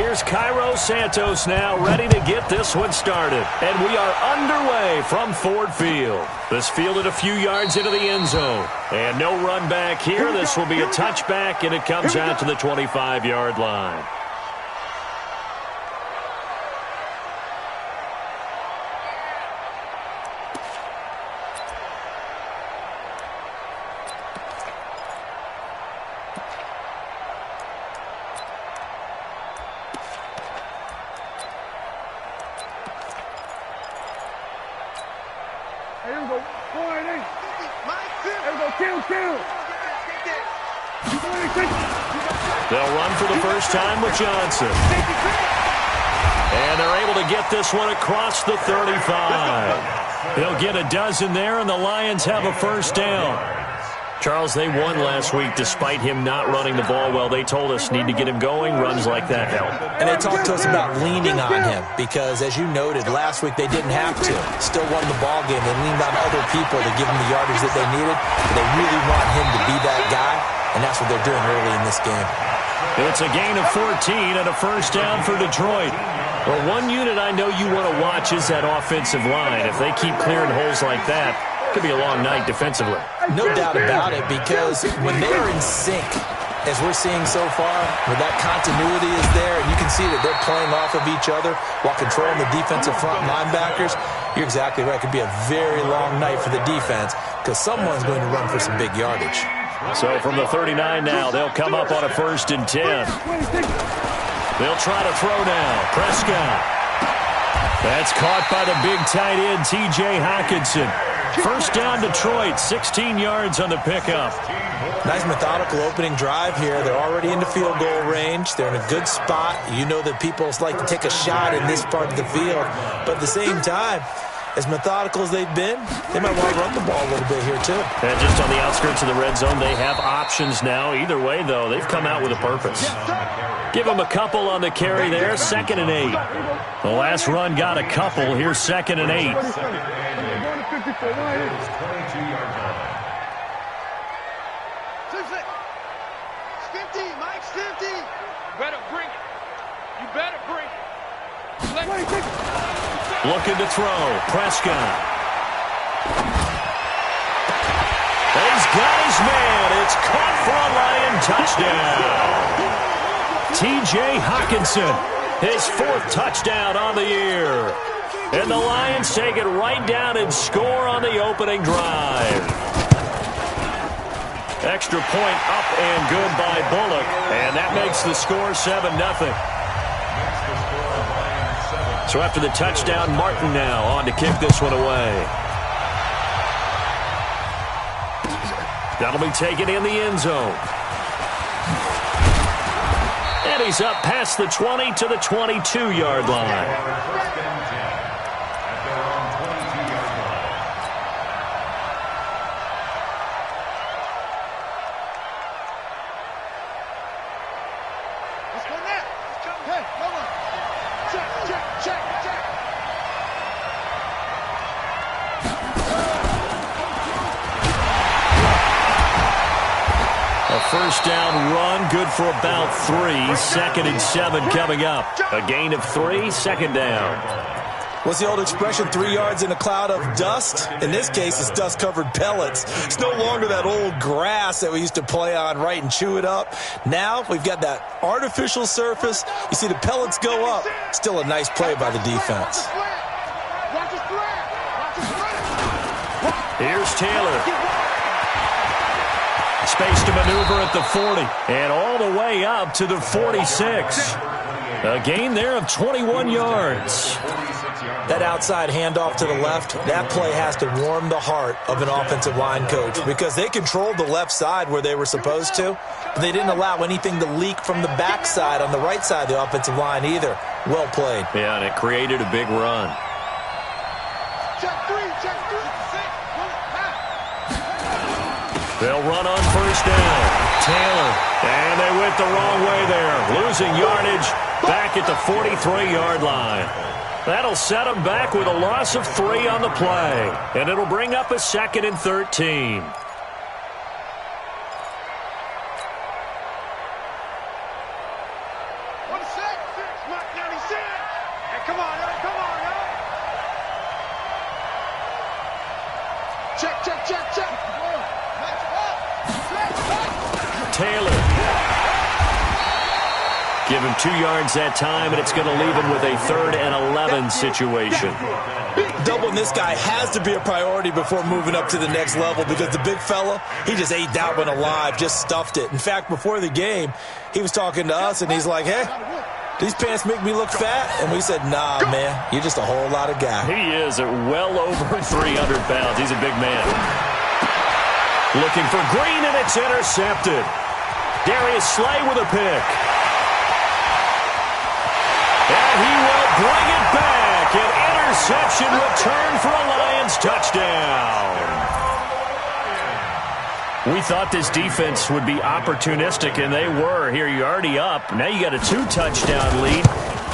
Here's Cairo Santos now ready to get this one started. And we are underway from Ford Field. This fielded a few yards into the end zone. And no run back here. This will be a touchback, and it comes out to the 25-yard line. They'll run for the first time with Johnson. And they're able to get this one across the 35. They'll get a dozen there, and the Lions have a first down. Charles, they won last week despite him not running the ball well. They told us need to get him going. Runs like that help. And they talked to us about leaning on him because, as you noted, last week they didn't have to. Still won the ball game. They leaned on other people to give him the yardage that they needed. But they really want him to be that guy, and that's what they're doing early in this game. It's a gain of 14 and a first down for Detroit. Well, one unit I know you want to watch is that offensive line. If they keep clearing holes like that, it could be a long night defensively. No doubt about it, because when they're in sync, as we're seeing so far, where that continuity is there, and you can see that they're playing off of each other while controlling the defensive front linebackers, you're exactly right. It could be a very long night for the defense because someone's going to run for some big yardage. So from the 39 now, they'll come up on a 1st and 10. They'll try to throw now. Prescott. That's caught by the big tight end, T.J. Hockenson. First down, Detroit, 16 yards on the pickup. Nice methodical opening drive here. They're already into field goal range. They're in a good spot. You know that people like to take a shot in this part of the field. But at the same time, as methodical as they've been, they might want to run the ball a little bit here too. And just on the outskirts of the red zone, they have options now. Either way, though, they've come out with a purpose. Give them a couple on the carry there, 2nd and 8. The last run got a couple. Here's 2nd and 8. Looking to throw. Prescott. He's got his man. It's caught for a Lion touchdown. T.J. Hockenson, his 4th touchdown on the year. And the Lions take it right down and score on the opening drive. Extra point up and good by Bullock. And that makes the score 7-0. So after the touchdown, Martin now on to kick this one away. That'll be taken in the end zone. And he's up past the 20 to the 22-yard line. First down run, good for about 3. 2nd and 7 coming up. A gain of 3, 2nd down. What's the old expression, 3 yards in a cloud of dust? In this case, it's dust-covered pellets. It's no longer that old grass that we used to play on, right, and chew it up. Now we've got that artificial surface. You see the pellets go up. Still a nice play by the defense. Here's Taylor. Space to maneuver at the 40. And all the way up to the 46. A gain there of 21 yards. That outside handoff to the left, that play has to warm the heart of an offensive line coach because they controlled the left side where they were supposed to, but they didn't allow anything to leak from the backside on the right side of the offensive line either. Well played. Yeah, and it created a big run. They'll run on first down. Taylor. And they went the wrong way there. Losing yardage back at the 43-yard line. That'll set them back with a loss of 3 on the play. And it'll bring up a 2nd and 13. Taylor. Give him 2 yards that time, and it's going to leave him with a 3rd and 11 situation. Doubling this guy has to be a priority before moving up to the next level because the big fella, he just ate that one alive, just stuffed it. In fact, before the game, he was talking to us, and he's like, hey, these pants make me look fat? And we said, nah, man, you're just a whole lot of guy. He is at well over 300 pounds. He's a big man. Looking for Green, and it's intercepted. Darius Slay with a pick. And he will bring it back. An interception return for a Lions touchdown. We thought this defense would be opportunistic, and they were. Here, you're already up. Now you got a 2-touchdown lead.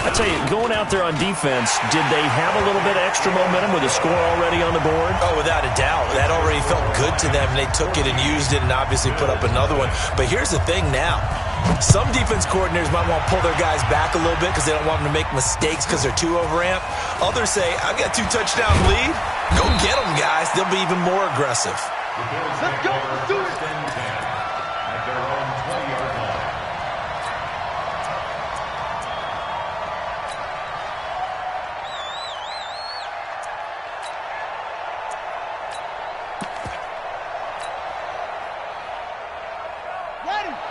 I tell you, going out there on defense, did they have a little bit of extra momentum with a score already on the board? Oh, without a doubt. That already felt good to them. They took it and used it and obviously put up another one. But here's the thing now. Some defense coordinators might want to pull their guys back a little bit because they don't want them to make mistakes because they're too overamped. Others say, I've got 2-touchdown lead. Go get them, guys. They'll be even more aggressive. Let's go. Let's do it. At their own 20-yard line.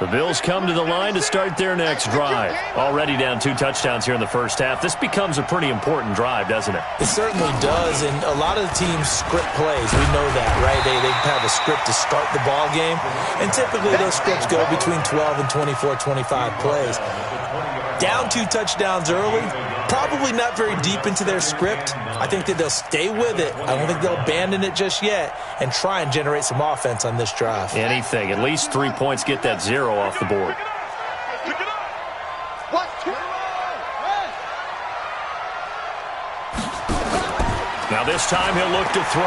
The Bills come to the line to start their next drive. Already down 2 touchdowns here in the first half. This becomes a pretty important drive, doesn't it? It certainly does, and a lot of the teams script plays. We know that, right? They have a script to start the ball game, and typically those scripts go between 12 and 24, 25 plays. Down 2 touchdowns early, probably not very deep into their script. I think that they'll stay with it. I don't think they'll abandon it just yet and try and generate some offense on this drive. Anything. At least 3 points, get that 0 off the board. Now this time he'll look to throw.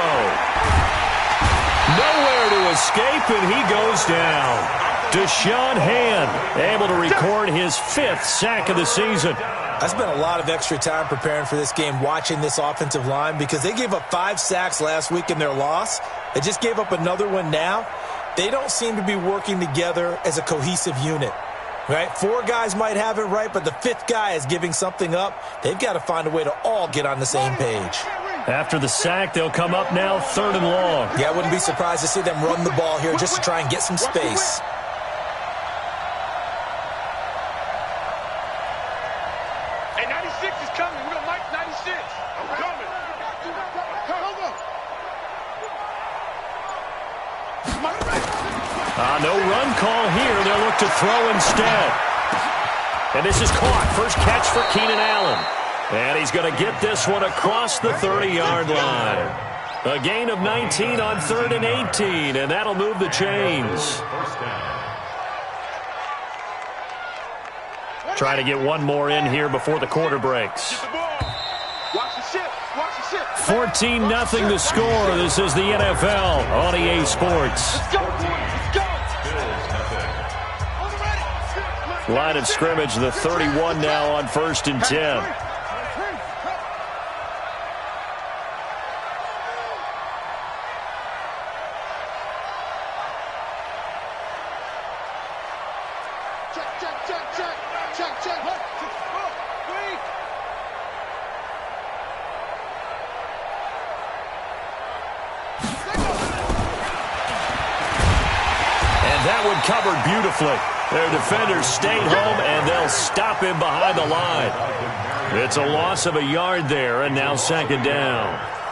Nowhere to escape, and he goes down. Deshaun Hand able to record his 5th sack of the season. I spent a lot of extra time preparing for this game, watching this offensive line, because they gave up 5 sacks last week in their loss. They just gave up another one now. They don't seem to be working together as a cohesive unit, right? 4 guys might have it right, but the 5th guy is giving something up. They've got to find a way to all get on the same page. After the sack, they'll come up now 3rd and long. Yeah, I wouldn't be surprised to see them run the ball here just to try and get some space. No run call here. They'll look to throw instead. And this is caught. First catch for Keenan Allen. And he's going to get this one across the 30-yard line. A gain of 19 on 3rd and 18, and that'll move the chains. Trying to get one more in here before the quarter breaks. 14-0 the score. This is the NFL on EA Sports. Line of scrimmage, the 31 now on 1st and 10. And that one covered beautifully. Their defenders stayed home, and they'll stop him behind the line. It's a loss of a yard there, and now 2nd down.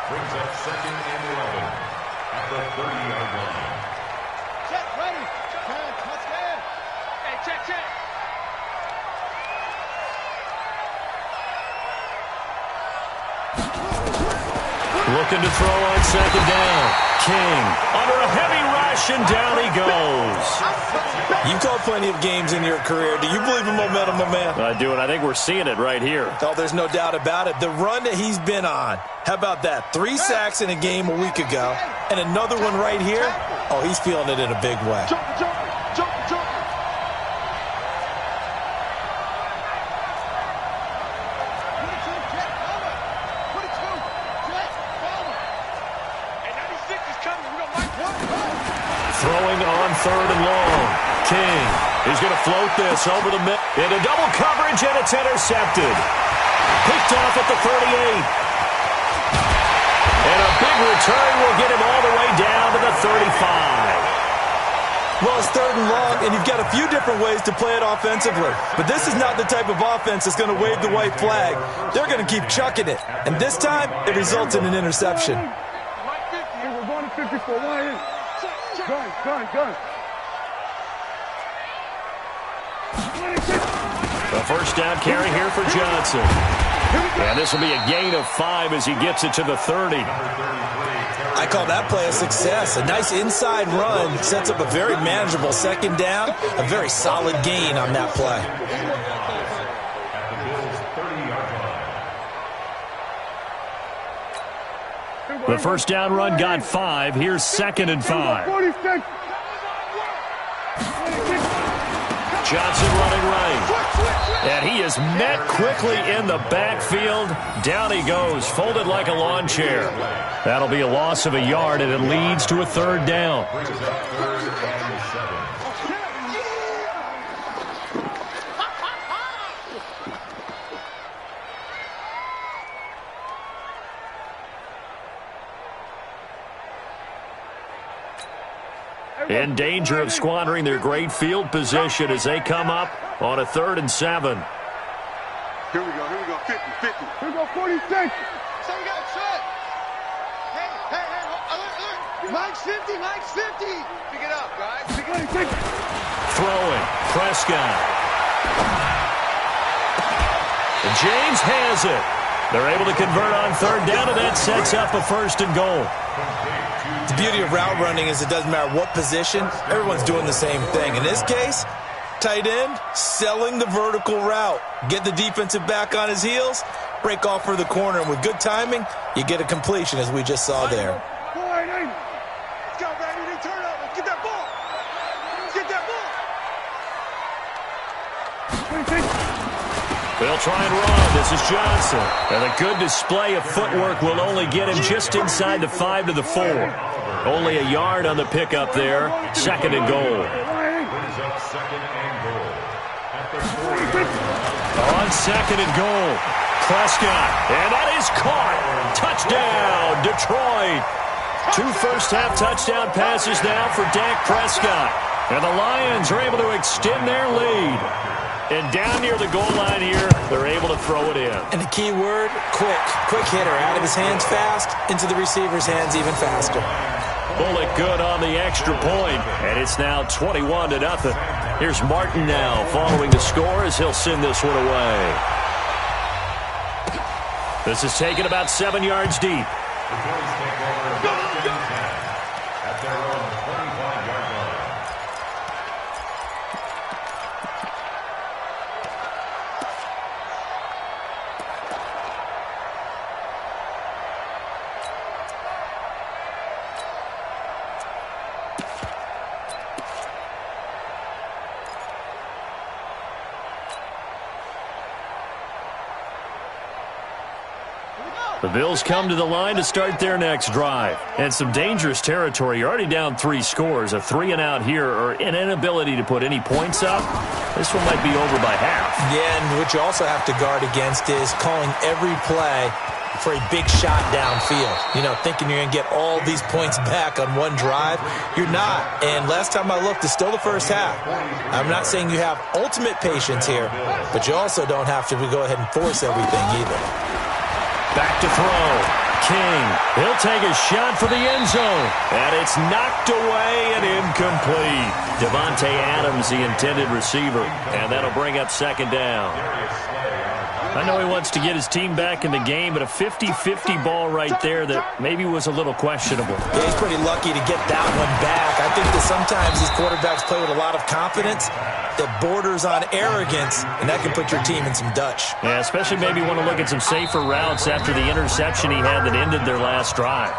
Brings up 2nd and 11 at the 30-yard line. Check, ready. Let's go. Hey, check. Looking to throw on 2nd down. King under a heavy rush, and down he goes. You've called plenty of games in your career. Do you believe in momentum, my man? I do, and I think we're seeing it right here. Oh, there's no doubt about it. The run that he's been on. How about that? 3 sacks in a game a week ago, and another one right here. Oh, he's feeling it in a big way. Jump. Hey, 96 is coming. third and long. King is going to float this over the middle. Into double coverage, and it's intercepted. Picked off at the 38. And a big return will get him all the way down to the 35. Well, it's third and long, and you've got a few different ways to play it offensively. But this is not the type of offense that's going to wave the white flag. They're going to keep chucking it. And this time, it results in an interception. We're going to 54. Gun. The first down carry here for Johnson. And this will be a gain of 5 as he gets it to the 30. I call that play a success. A nice inside run sets up a very manageable second down. A very solid gain on that play. The first down run got 5. Here's 2nd and 5. Johnson running right. And he is met quickly in the backfield. Down he goes, folded like a lawn chair. That'll be a loss of a yard, and it leads to a third down. In danger of squandering their great field position as they come up on a 3rd and 7. Here we go, 50. Here we go, 46. So we got shot. Hey, Mike's 50. Pick it up, guys. Throwing, Prescott. And James has it. They're able to convert on 3rd down, and that sets up a 1st and goal. The beauty of route running is it doesn't matter what position, everyone's doing the same thing. In this case, tight end, selling the vertical route. Get the defensive back on his heels, break off for the corner, and with good timing, you get a completion as we just saw there. Let's go, baby. Turn up. Let's get that ball. They'll try and run. This is Johnson. And a good display of footwork will only get him just inside the 5 to the 4. Only a yard on the pickup there. 2nd and goal. On 2nd and goal. Prescott. And that is caught. Touchdown, Detroit. 2 first-half touchdown passes now for Dak Prescott. And the Lions are able to extend their lead. And down near the goal line here, they're able to throw it in. And the key word, quick. Quick hitter. Out of his hands fast, into the receiver's hands even faster. Bullet good on the extra point, and it's now 21-0. Here's Martin now following the score as he'll send this one away. This is taken about 7 yards deep. The Bills come to the line to start their next drive. And some dangerous territory. You're already down 3 scores. A 3-and-out here, or an inability to put any points up. This one might be over by half. Yeah, and what you also have to guard against is calling every play for a big shot downfield. You know, thinking you're going to get all these points back on one drive. You're not. And last time I looked, it's still the first half. I'm not saying you have ultimate patience here, but you also don't have to go ahead and force everything either. Back to throw. King. He'll take a shot for the end zone. And it's knocked away and incomplete. Devontae Adams, the intended receiver. And that'll bring up 2nd down. I know he wants to get his team back in the game, but a 50-50 ball right there that maybe was a little questionable. Yeah, he's pretty lucky to get that one back. I think that sometimes these quarterbacks play with a lot of confidence that borders on arrogance, and that can put your team in some Dutch. Yeah, especially maybe want to look at some safer routes after the interception he had that ended their last drive.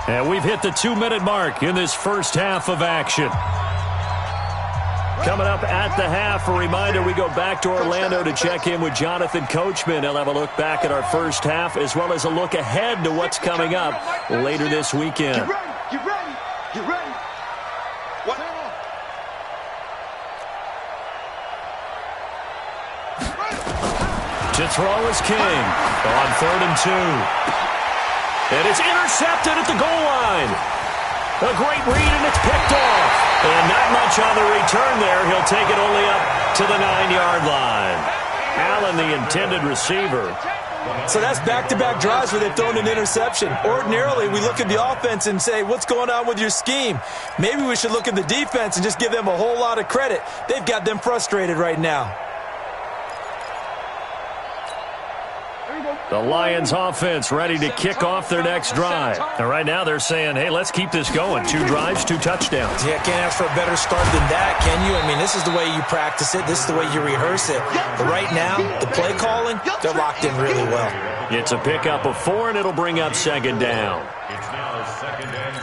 And we've hit the 2-minute mark in this first half of action. Coming up at the half, a reminder, we go back to Orlando to check in with Jonathan Coachman. He'll have a look back at our first half as well as a look ahead to what's coming up later this weekend. Get ready. What? To throw is King on 3rd and 2. And it's intercepted at the goal line. A great read, and it's picked off. And not much on the return there. He'll take it only up to the 9-yard line. Allen, the intended receiver. So that's back-to-back drives where they've thrown an interception. Ordinarily, we look at the offense and say, what's going on with your scheme? Maybe we should look at the defense and just give them a whole lot of credit. They've got them frustrated right now. The Lions offense ready to kick off their next drive. And right now they're saying, hey, let's keep this going. 2 drives, 2 touchdowns. Yeah, can't ask for a better start than that, can you? I mean, this is the way you practice it. This is the way you rehearse it. But right now, the play calling, they're locked in really well. It's a pickup of 4, and it'll bring up 2nd down. It's now 2nd and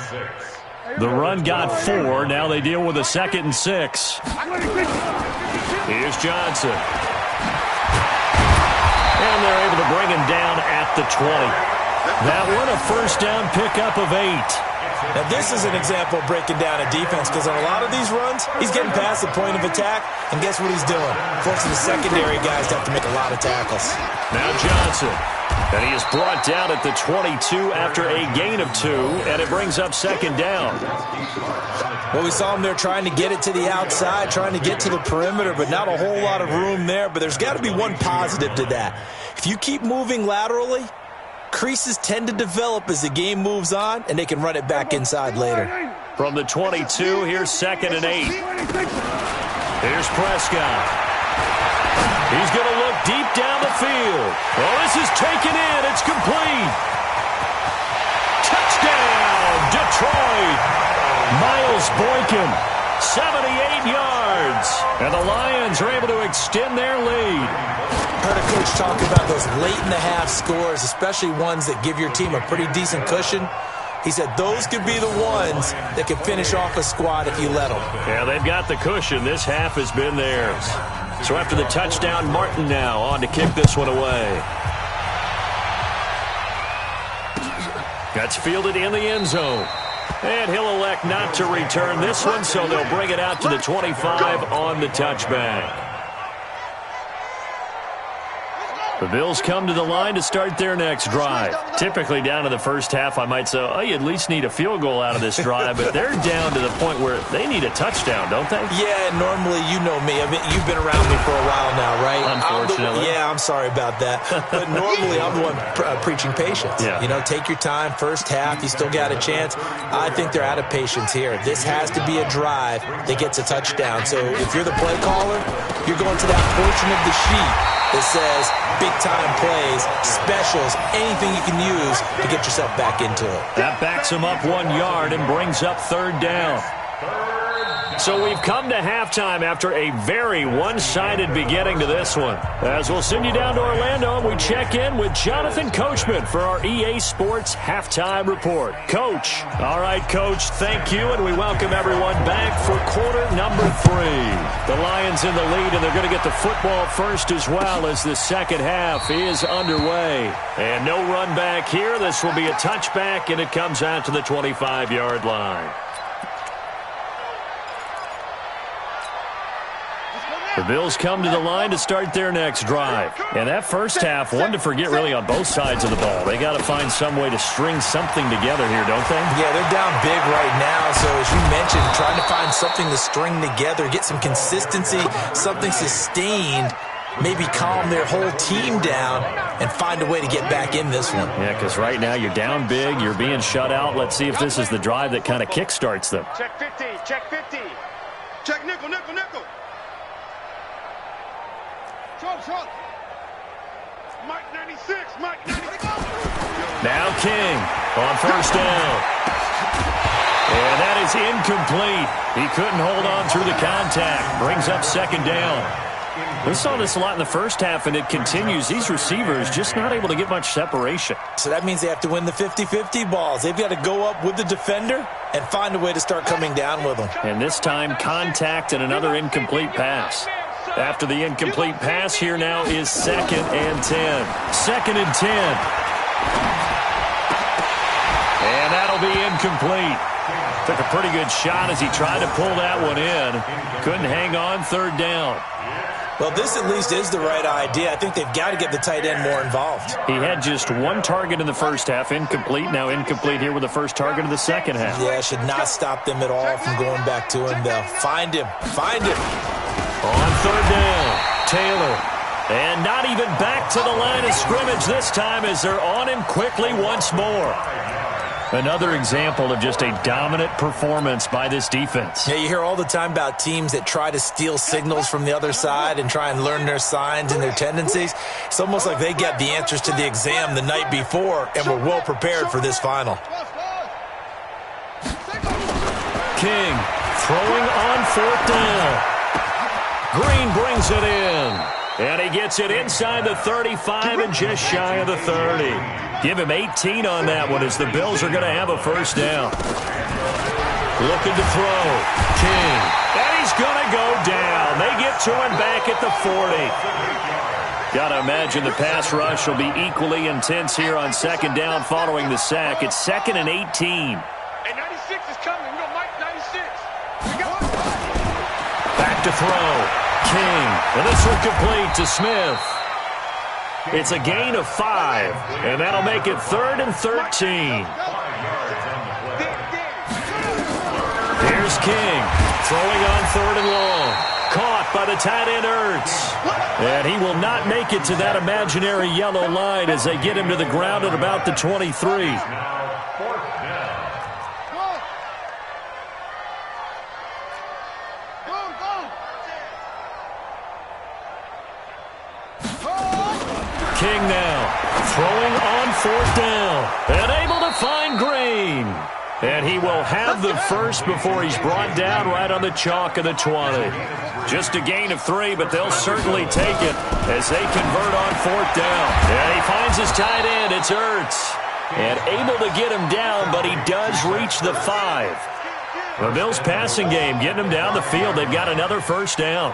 6. The run got 4. Now they deal with a 2nd and 6. Here's Johnson. And they're able to bring him down at the 20. That one a first down pickup of 8. Now, this is an example of breaking down a defense because on a lot of these runs, he's getting past the point of attack, and guess what he's doing? Forcing the secondary guys to have to make a lot of tackles. Now Johnson. And he is brought down at the 22 after a gain of 2, and it brings up 2nd down. Well, we saw him there trying to get it to the outside, trying to get to the perimeter, but not a whole lot of room there. But there's got to be one positive to that. If you keep moving laterally, creases tend to develop as the game moves on, and they can run it back inside later. From the 22, here's 2nd and 8. Here's Prescott. He's going to look deep down the field. Oh, this is taken in. It's complete. Touchdown, Detroit. Miles Boykin, 78 yards. And the Lions are able to extend their lead. Heard a coach talk about those late-in-the-half scores, especially ones that give your team a pretty decent cushion. He said those could be the ones that could finish off a squad if you let them. Yeah, they've got the cushion. This half has been theirs. So after the touchdown, Martin now on to kick this one away. That's fielded in the end zone. And he'll elect not to return this one, so they'll bring it out to the 25 on the touchback. The Bills come to the line to start their next drive. Typically down to the first half, I might say, oh, you at least need a field goal out of this drive, but they're down to the point where they need a touchdown, don't they? Yeah, normally, you know me. I mean, you've been around me for a while now, right? Unfortunately. I'm sorry about that. But normally, I'm the one preaching patience. Yeah. You know, take your time. First half, you still got a chance. I think they're out of patience here. This has to be a drive that gets a touchdown. So if you're the play caller, you're going to that portion of the sheet that says big-time plays, specials, anything you can use to get yourself back into it. That backs him up 1 yard and brings up 3rd down. So we've come to halftime after a very one-sided beginning to this one. As we'll send you down to Orlando, and we check in with Jonathan Coachman for our EA Sports Halftime Report. Coach. All right, Coach, thank you, and we welcome everyone back for quarter number 3. The Lions in the lead, and they're going to get the football first as well as the second half is underway. And no run back here. This will be a touchback, and it comes out to the 25-yard line. The Bills come to the line to start their next drive. And that first half, one to forget really on both sides of the ball. They got to find some way to string something together here, don't they? Yeah, they're down big right now. So as you mentioned, trying to find something to string together, get some consistency, something sustained, maybe calm their whole team down and find a way to get back in this one. Yeah, because right now you're down big, you're being shut out. Let's see if this is the drive that kind of kickstarts them. Check 50, check 50. Check nickel, nickel, nickel. Short. Mike 96, Mike 96. Now King on first down. And that is incomplete. He couldn't hold on through the contact. Brings up 2nd down. We saw this a lot in the first half, and it continues. These receivers just not able to get much separation. So that means they have to win the 50-50 balls. They've got to go up with the defender and find a way to start coming down with them. And this time, contact and another incomplete pass. After the incomplete pass, here now is 2nd and 10. 2nd and 10. And that'll be incomplete. Took a pretty good shot as he tried to pull that one in. Couldn't hang on, third down. Well, this at least is the right idea. I think they've got to get the tight end more involved. He had just one target in the first half, incomplete. Now incomplete here with the first target of the second half. Yeah, should not stop them at all from going back to him. They'll find him. Find him. On third down, Taylor. And not even back to the line of scrimmage this time as they're on him quickly once more. Another example of just a dominant performance by this defense. Yeah, you hear all the time about teams that try to steal signals from the other side and try and learn their signs and their tendencies. It's almost like they got the answers to the exam the night before and were well prepared for this final. King throwing on fourth down. Green brings it in. And he gets it inside the 35 and just shy of the 30. Give him 18 on that one as the Bills are going to have a first down. Looking to throw. King. And he's going to go down. They get to him back at the 40. Got to imagine the pass rush will be equally intense here on second down following the sack. It's 2nd and 18. Hey, 96 is coming. We got Mike 96. Back to throw. King, and this one complete to Smith. It's a gain of 5, and that'll make it 3rd and 13. Here's King, throwing on 3rd and long. Caught by the tight end Ertz. And he will not make it to that imaginary yellow line as they get him to the ground at about the 23. King now, throwing on 4th down, and able to find Green. And he will have the first before he's brought down right on the chalk of the 20. Just a gain of 3, but they'll certainly take it as they convert on 4th down. And he finds his tight end, it's Ertz. And able to get him down, but he does reach the 5. The Bills passing game getting him down the field. They've got another first down.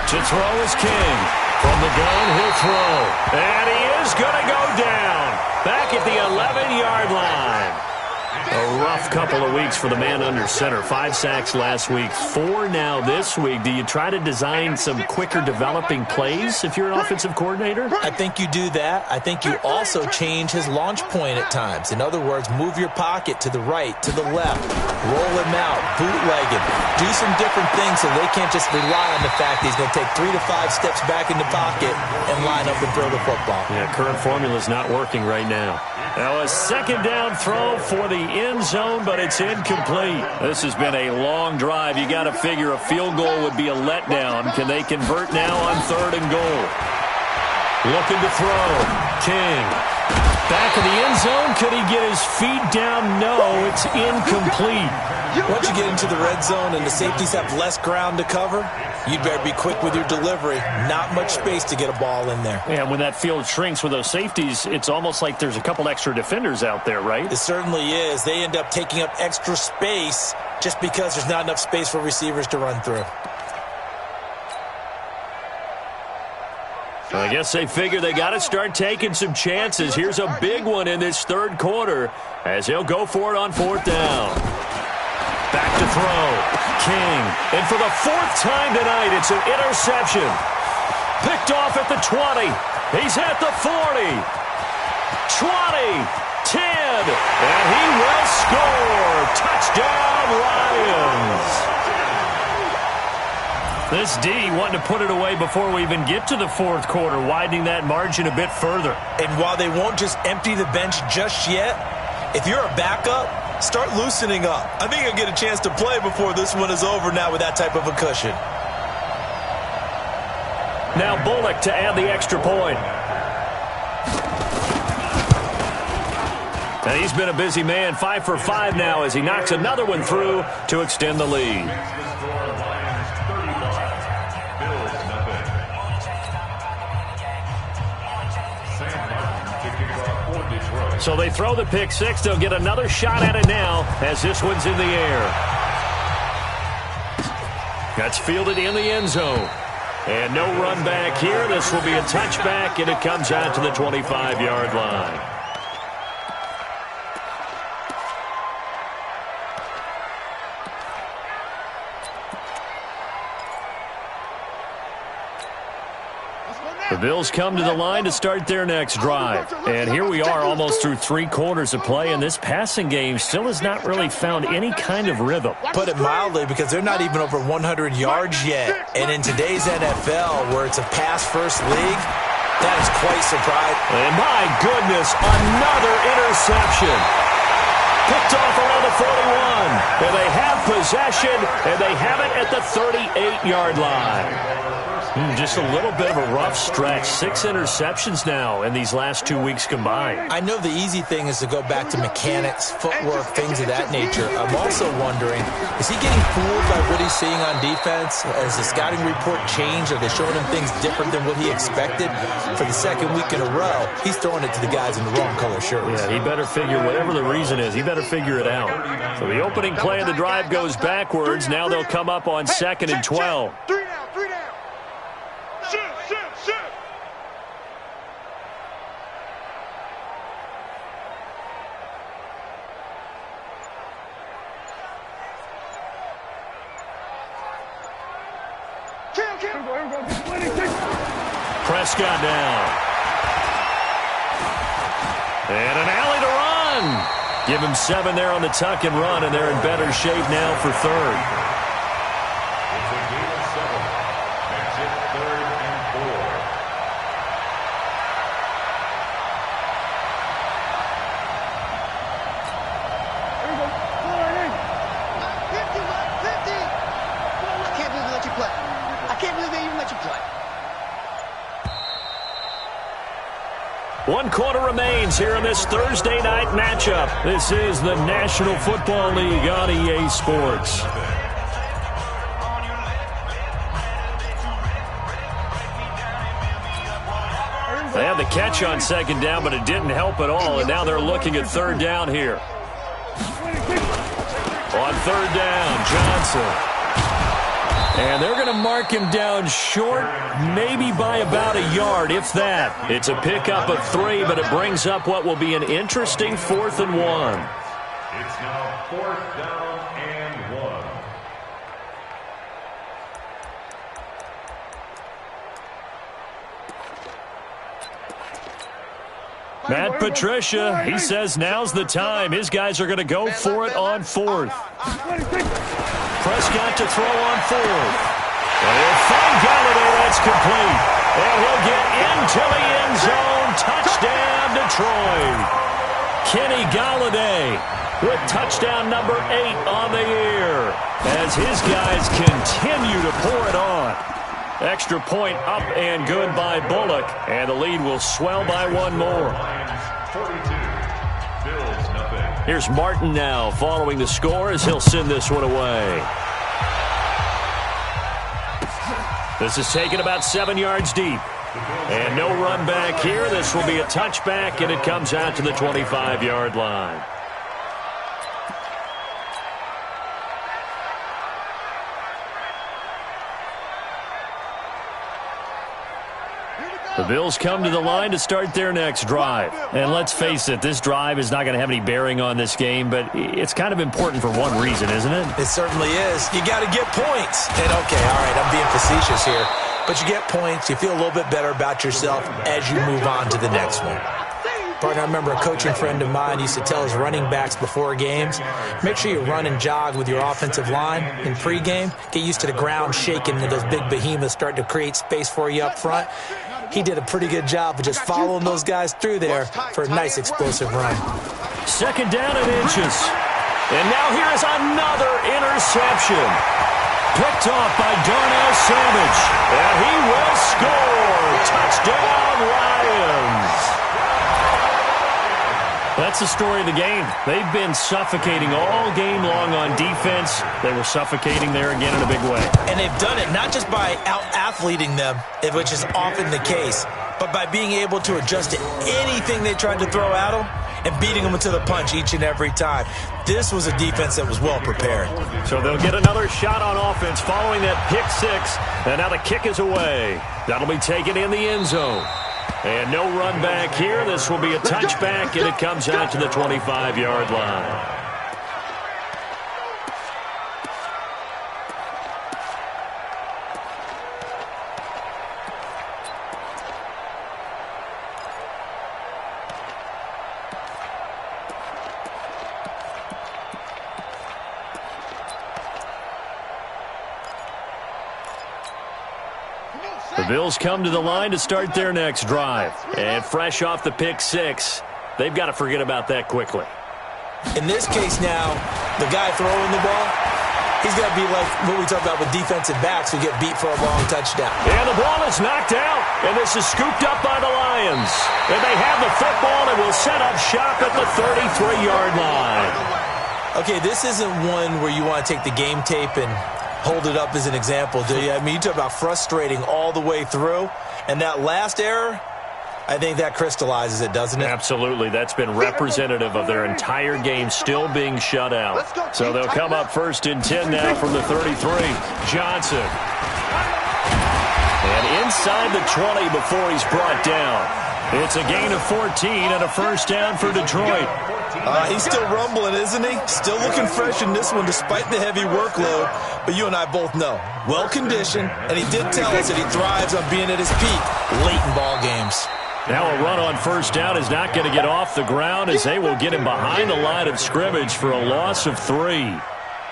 To throw is King. From the gun, he'll throw. And he is going to go down. Back at the 11-yard line. A rough couple of weeks for the man under center. 5 sacks last week, 4 now this week. Do you try to design some quicker developing plays if you're an offensive coordinator? I think you do that. I think you also change his launch point at times. In other words, move your pocket to the right, to the left, roll him out, bootleg him. Do some different things so they can't just rely on the fact that he's going to take 3 to 5 steps back in the pocket and line up and throw the football. Yeah, current formula's not working right now. Now a second down throw for the end zone, but it's incomplete. This has been a long drive. You got to figure a field goal would be a letdown. Can they convert now on 3rd and goal? Looking to throw. King. Back in the end zone. Could he get his feet down? No, it's incomplete. Once you get into the red zone and the safeties have less ground to cover, you'd better be quick with your delivery. Not much space to get a ball in there. And when that field shrinks with those safeties, it's almost like there's a couple extra defenders out there, right? It certainly is. They end up taking up extra space just because there's not enough space for receivers to run through. I guess they figure they got to start taking some chances. Here's a big one in this third quarter as he'll go for it on 4th down. Back to throw. King. And for the 4th time tonight, it's an interception. Picked off at the 20. He's at the 40. 20. 10. And he will score. Touchdown, Lions. This D wanting to put it away before we even get to the 4th quarter, widening that margin a bit further. And while they won't just empty the bench just yet, if you're a backup, start loosening up. I think you'll get a chance to play before this one is over now with that type of a cushion. Now Bullock to add the extra point. And he's been a busy man, 5 for 5 now as he knocks another one through to extend the lead. So they throw the pick 6. They'll get another shot at it now as this one's in the air. That's fielded in the end zone. And no run back here. This will be a touchback, and it comes out to the 25-yard line. The Bills come to the line to start their next drive. And here we are almost through 3 quarters of play, and this passing game still has not really found any kind of rhythm. Put it mildly, because they're not even over 100 yards yet. And in today's NFL, where it's a pass-first league, that is quite surprising. And my goodness, another interception. Picked off around the 41. And they have possession, and they have it at the 38-yard line. Just a little bit of a rough stretch. 6 interceptions now in these last 2 weeks combined. I know the easy thing is to go back to mechanics, footwork, things of that nature. I'm also wondering, is he getting fooled by what he's seeing on defense? Has the scouting report changed? Are they showing him things different than what he expected? For the second week in a row, he's throwing it to the guys in the wrong color shirts. Yeah, he better figure, whatever the reason is, he better figure it out. So the opening play of the drive goes backwards. Now they'll come up on 2nd and 12. 3 down, 3 down. Shift. Prescott down. And an alley to run. Give him 7 there on the tuck and run, and they're in better shape now for 3rd. It's a gain of 7. Makes it 3rd and 4. Here we go. Pull right in. 50, Mike, 50. I can't believe they let you play. I can't believe they even let you play. 1 quarter remains here in this Thursday night matchup. This is the National Football League on EA Sports. They had the catch on 2nd down, but it didn't help at all, and now they're looking at 3rd down here. On 3rd down, Johnson. And they're going to mark him down short, maybe by about a yard, if that. It's a pickup of 3, but it brings up what will be an interesting 4th and 1. It's now 4th down and 1. Matt Patricia, he says now's the time. His guys are going to go for it on 4th. Prescott to throw on 4th. And he'll find Galladay. That's complete. And he'll get into the end zone. Touchdown, Detroit. Kenny Galladay with touchdown number 8 on the year as his guys continue to pour it on. Extra point up and good by Bullock. And the lead will swell by 1 more. 42. Bills nothing. Here's Martin now following the score as he'll send this one away. This is taken about 7 yards deep. And no run back here. This will be a touchback, and it comes out to the 25-yard line. The Bills come to the line to start their next drive. And let's face it, this drive is not going to have any bearing on this game, but it's kind of important for one reason, isn't it? It certainly is. You got to get points. And okay, all right, I'm being facetious here. But you get points, you feel a little bit better about yourself as you move on to the next one. Partner, I remember a coaching friend of mine used to tell his running backs before games, make sure you run and jog with your offensive line in pregame. Get used to the ground shaking when those big behemoths start to create space for you up front. He did a pretty good job of just following those guys through there for a nice explosive run. 2nd down and inches. And now here is another interception. Picked off by Darnell Savage. And he will score. Touchdown, Lions. That's the story of the game. They've been suffocating all game long on defense. They were suffocating there again in a big way. And they've done it not just by out-athleting them, which is often the case, but by being able to adjust to anything they tried to throw at them and beating them to the punch each and every time. This was a defense that was well prepared. So they'll get another shot on offense following that pick six. And now the kick is away. That'll be taken in the end zone. And no run back here. This will be a touchback, and it comes out to the 25-yard line. The Bills come to the line to start their next drive. And fresh off the pick six, they've got to forget about that quickly. In this case now, the guy throwing the ball, he's got to be like what we talk about with defensive backs who get beat for a long touchdown. And the ball is knocked out, and this is scooped up by the Lions. And they have the football and will set up shop at the 33-yard line. Okay, this isn't one where you want to take the game tape and hold it up as an example, do you? I mean, you talk about frustrating all the way through. And that last error, I think that crystallizes it, doesn't it? Absolutely. That's been representative of their entire game still being shut out. So they'll come up 1st and 10 now from the 33. Johnson. And inside the 20 before he's brought down. It's a gain of 14 and a first down for Detroit. He's still rumbling, isn't he? Still looking fresh in this one despite the heavy workload. But you and I both know, well-conditioned, and he did tell us that he thrives on being at his peak late in ball games. Now a run on first down is not going to get off the ground as they will get him behind the line of scrimmage for a loss of 3.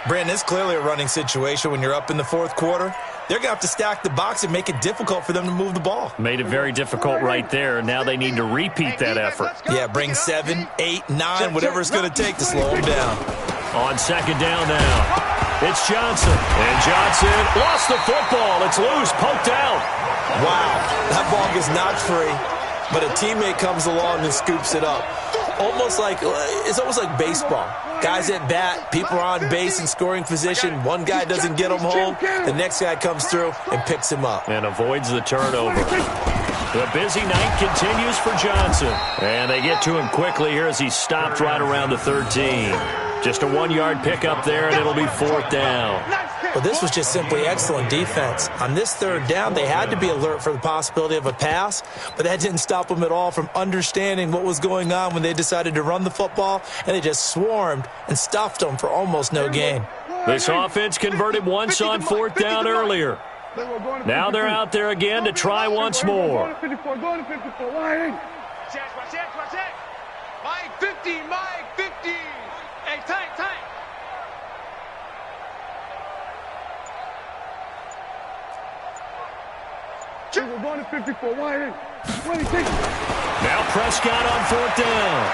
Brandon, it's clearly a running situation when you're up in the fourth quarter. They're going to have to stack the box and make it difficult for them to move the ball. Made it very difficult right there. Now they need to repeat that effort. Yeah, bring 7, 8, 9, whatever it's going to take to slow them down. On second down now, it's Johnson. And Johnson lost the football. It's loose, poked out. Wow, that ball gets knocked free, but a teammate comes along and scoops it up. It's almost like baseball. Guys at bat, people are on base in scoring position. One guy doesn't get him home. The next guy comes through and picks him up. And avoids the turnover. The busy night continues for Johnson. And they get to him quickly here as he's stopped right around the 13. Just a 1-yard pickup there, and it'll be 4th down. Well, this was just simply excellent defense. On this 3rd down, they had to be alert for the possibility of a pass, but that didn't stop them at all from understanding what was going on when they decided to run the football, and they just swarmed and stuffed them for almost no gain. This offense converted once on 4th down earlier. Now they're out there again to try once more. Mike 50, Mike 50. Hey, tight. We're going to 54. Now Prescott on 4th down.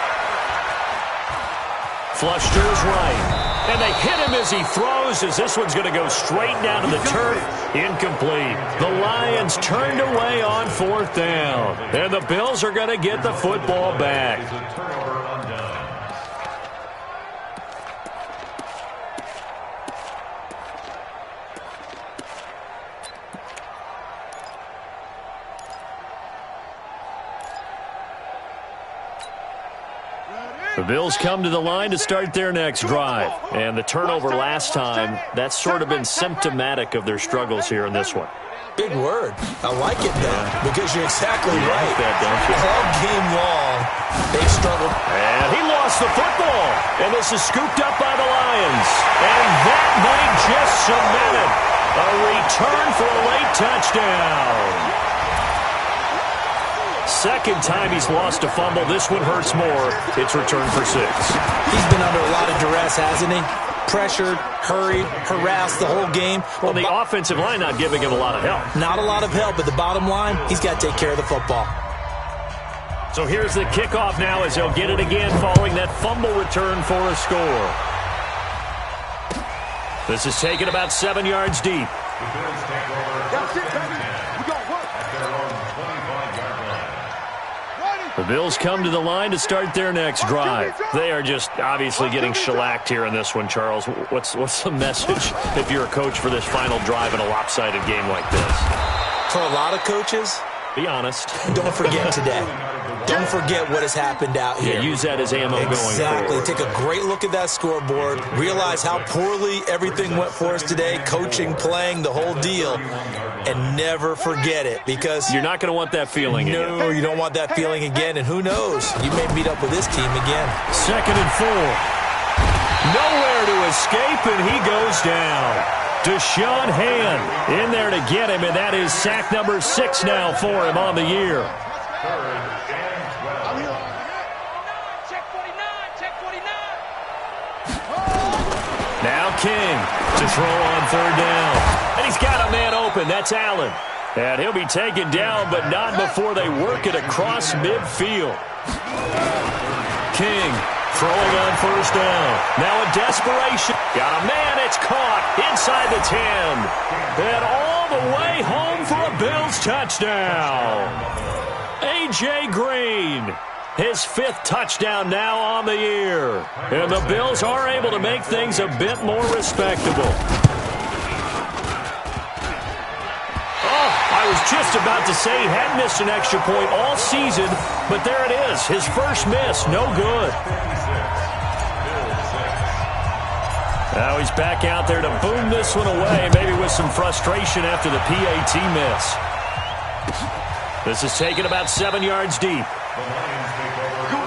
Flush to his right. And they hit him as he throws, as this one's going to go straight down to the turf. Incomplete. The Lions turned away on 4th down. And the Bills are going to get the football back. The Bills come to the line to start their next drive. And the turnover last time, that's sort of been symptomatic of their struggles here in this one. Big word. I like it now because you're exactly right. That, don't you? All game long, they've struggled. And he lost the football. And this is scooped up by the Lions. And that might just cement it. A return for a late touchdown. Second time he's lost a fumble. This one hurts more. It's returned for 6. He's been under a lot of duress, hasn't he? Pressured, hurried, harassed the whole game. Well, the offensive line not giving him a lot of help. Not a lot of help, but the bottom line, he's got to take care of the football. So here's the kickoff now as they'll get it again following that fumble return for a score. This is taken about 7 yards deep. The Bills come to the line to start their next drive. They are just obviously getting shellacked here in this one, Charles. What's the message if you're a coach for this final drive in a lopsided game like this? For a lot of coaches, Be honest. Don't forget today. Don't forget what has happened out here. Yeah, use that as ammo going Exactly. forward. Take a great look at that scoreboard. Realize how poorly everything went for us today. Coaching, playing, the whole deal. And never forget it, because You're not going to want that feeling again. no, you don't want that feeling again. And who knows? You may meet up with this team again. 2nd and 4. Nowhere to escape, and he goes down. Deshaun Hand in there to get him, and that is sack number 6 now for him on the year. Now King to throw on 3rd down. And he's got a man open. That's Allen. And he'll be taken down, but not before they work it across midfield. King throwing on 1st down. Now a desperation. Got a man. It's caught inside the 10. And all the way home for a Bills touchdown. A.J. Green. His 5th touchdown now on the year. And the Bills are able to make things a bit more respectable. Oh, I was just about to say he hadn't missed an extra point all season, but there it is. His first miss, no good. Now he's back out there to boom this one away, maybe with some frustration after the PAT miss. This is taken about 7 yards deep. The Lions take over